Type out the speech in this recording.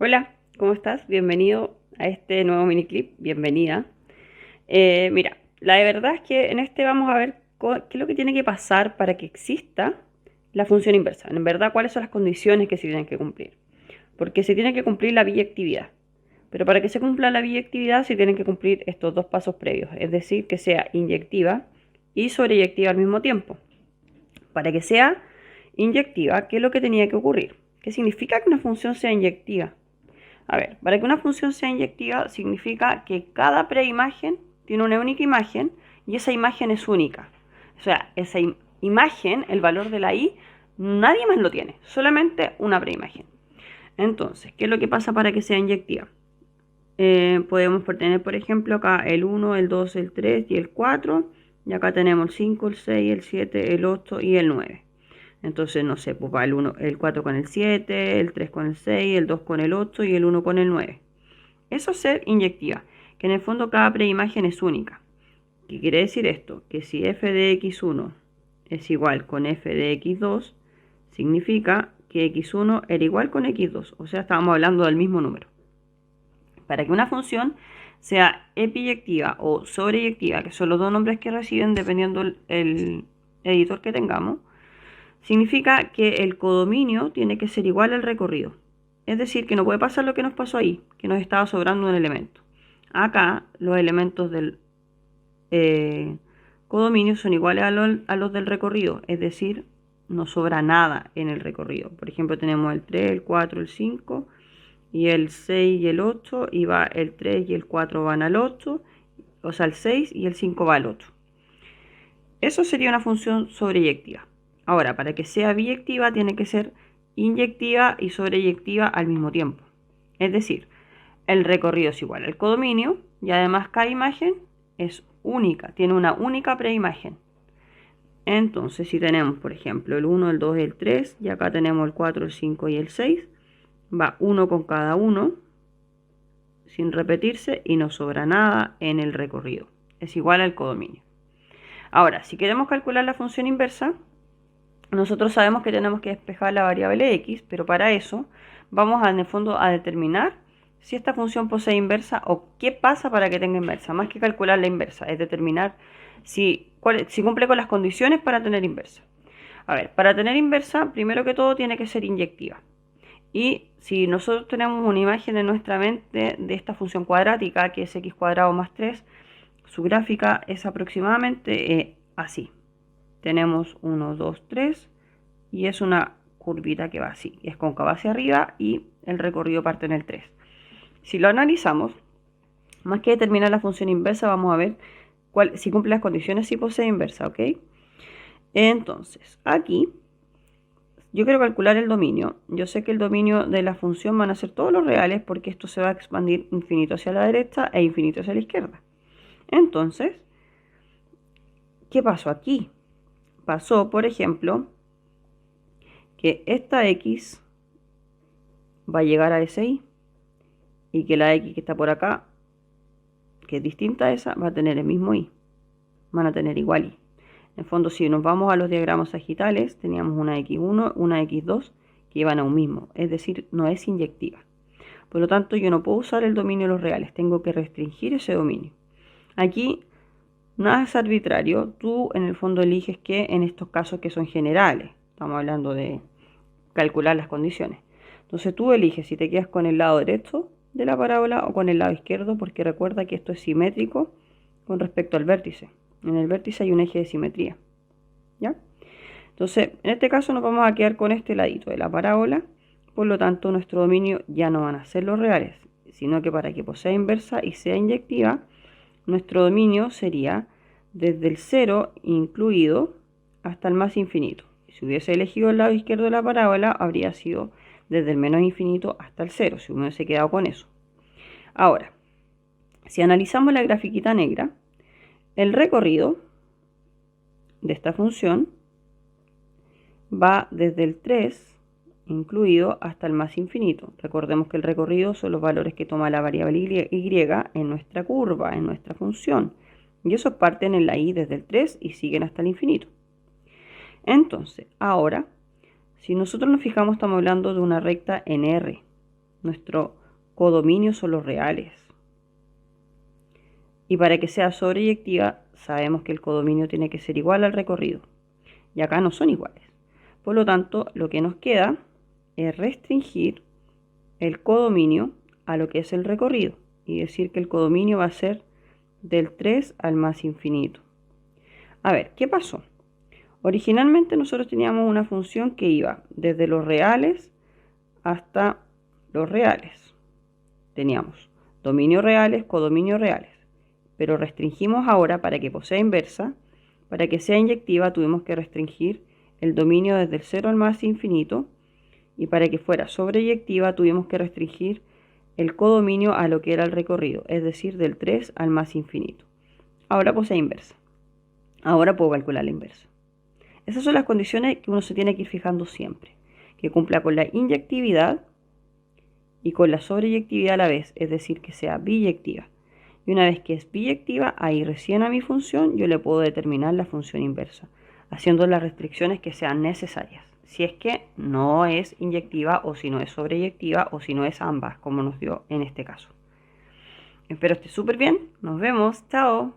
Hola, ¿cómo estás? Bienvenido a este nuevo mini clip, bienvenida. Mira, la verdad es que en este vamos a ver qué es lo que tiene que pasar para que exista la función inversa. En verdad, cuáles son las condiciones que se tienen que cumplir. Porque se tiene que cumplir la biyectividad. Pero para que se cumpla la biyectividad se tienen que cumplir estos dos pasos previos. Es decir, que sea inyectiva y sobreyectiva al mismo tiempo. Para que sea inyectiva, ¿qué es lo que tenía que ocurrir? ¿Qué significa que una función sea inyectiva? A ver, para que una función sea inyectiva significa que cada preimagen tiene una única imagen y esa imagen es única. O sea, esa imagen, el valor de la i, nadie más lo tiene, solamente una preimagen. Entonces, ¿qué es lo que pasa para que sea inyectiva? Podemos tener, por ejemplo, acá el 1, el 2, el 3 y el 4. Y acá tenemos el 5, el 6, el 7, el 8 y el 9. Entonces, no sé, pues va el 4 con el 7, el 3 con el 6, el 2 con el 8 y el 1 con el 9. Eso es ser inyectiva, que en el fondo cada preimagen es única. ¿Qué quiere decir esto? Que si f de x1 es igual con f de x2, significa que x1 era igual con x2. O sea, estábamos hablando del mismo número. Para que una función sea epiyectiva o sobreyectiva, que son los dos nombres que reciben dependiendo el editor que tengamos, significa que el codominio tiene que ser igual al recorrido. Es decir, que no puede pasar lo que nos pasó ahí, que nos estaba sobrando un elemento. Acá los elementos del codominio son iguales a los del recorrido, es decir, no sobra nada en el recorrido. Por ejemplo, tenemos el 3, el 4, el 5 y el 6 y el 8, y va el 3 y el 4 van al 8, o sea, el 6 y el 5 va al 8. Eso sería una función sobreyectiva. Ahora, para que sea biyectiva tiene que ser inyectiva y sobreyectiva al mismo tiempo. Es decir, el recorrido es igual al codominio y además cada imagen es única, tiene una única preimagen. Entonces, si tenemos, por ejemplo, el 1, el 2, el 3, y acá tenemos el 4, el 5 y el 6, va uno con cada uno, sin repetirse, y no sobra nada en el recorrido. Es igual al codominio. Ahora, si queremos calcular la función inversa, nosotros sabemos que tenemos que despejar la variable x, pero para eso vamos en el fondo a determinar si esta función posee inversa o qué pasa para que tenga inversa. Más que calcular la inversa, es determinar si cumple con las condiciones para tener inversa. A ver, para tener inversa, primero que todo tiene que ser inyectiva. Y si nosotros tenemos una imagen en nuestra mente de esta función cuadrática, que es x cuadrado más 3, su gráfica es aproximadamente así. Tenemos 1, 2, 3 y es una curvita que va así. Es cóncava hacia arriba y el recorrido parte en el 3. Si lo analizamos, más que determinar la función inversa, vamos a ver si cumple las condiciones, si posee inversa, ¿ok? Entonces, aquí yo quiero calcular el dominio. Yo sé que el dominio de la función van a ser todos los reales porque esto se va a expandir infinito hacia la derecha e infinito hacia la izquierda. Entonces, ¿qué pasó aquí? Pasó, por ejemplo, que esta x va a llegar a ese y, y que la x que está por acá, que es distinta a esa, va a tener el mismo y. Van a tener igual y. En el fondo, si nos vamos a los diagramas sagitales, teníamos una x1, una x2, que iban a un mismo. Es decir, no es inyectiva. Por lo tanto, yo no puedo usar el dominio de los reales. Tengo que restringir ese dominio. Aquí nada es arbitrario. Tú, en el fondo, eliges que en estos casos que son generales. Estamos hablando de calcular las condiciones. Entonces tú eliges si te quedas con el lado derecho de la parábola o con el lado izquierdo, porque recuerda que esto es simétrico con respecto al vértice. En el vértice hay un eje de simetría, ¿ya? Entonces, en este caso nos vamos a quedar con este ladito de la parábola, por lo tanto nuestro dominio ya no van a ser los reales, sino que para que posea inversa y sea inyectiva, nuestro dominio sería desde el 0 incluido hasta el más infinito. Si hubiese elegido el lado izquierdo de la parábola, habría sido desde el menos infinito hasta el 0, si uno hubiese quedado con eso. Ahora, si analizamos la grafiquita negra, el recorrido de esta función va desde el 3 incluido hasta el más infinito. Recordemos que el recorrido son los valores que toma la variable y en nuestra curva, en nuestra función. Y esos parten en la y desde el 3 y siguen hasta el infinito. Entonces, ahora, si nosotros nos fijamos, estamos hablando de una recta en R. nuestro codominio son los reales. Y para que sea sobreyectiva, sabemos que el codominio tiene que ser igual al recorrido. Y acá no son iguales. Por lo tanto, lo que nos queda es restringir el codominio a lo que es el recorrido. Y decir que el codominio va a ser del 3 al más infinito. A ver, ¿qué pasó? Originalmente nosotros teníamos una función que iba desde los reales hasta los reales. Teníamos dominios reales, codominios reales. Pero restringimos ahora para que posea inversa. Para que sea inyectiva tuvimos que restringir el dominio desde el 0 al más infinito. Y para que fuera sobreyectiva tuvimos que restringir el codominio a lo que era el recorrido, es decir, del 3 al más infinito. Ahora posee inversa. Ahora puedo calcular la inversa. Esas son las condiciones que uno se tiene que ir fijando siempre. Que cumpla con la inyectividad y con la sobreyectividad a la vez, es decir, que sea biyectiva. Y una vez que es biyectiva, ahí recién a mi función yo le puedo determinar la función inversa, haciendo las restricciones que sean necesarias. Si es que no es inyectiva o si no es sobreyectiva o si no es ambas, como nos dio en este caso. Espero esté súper bien. Nos vemos. Chao.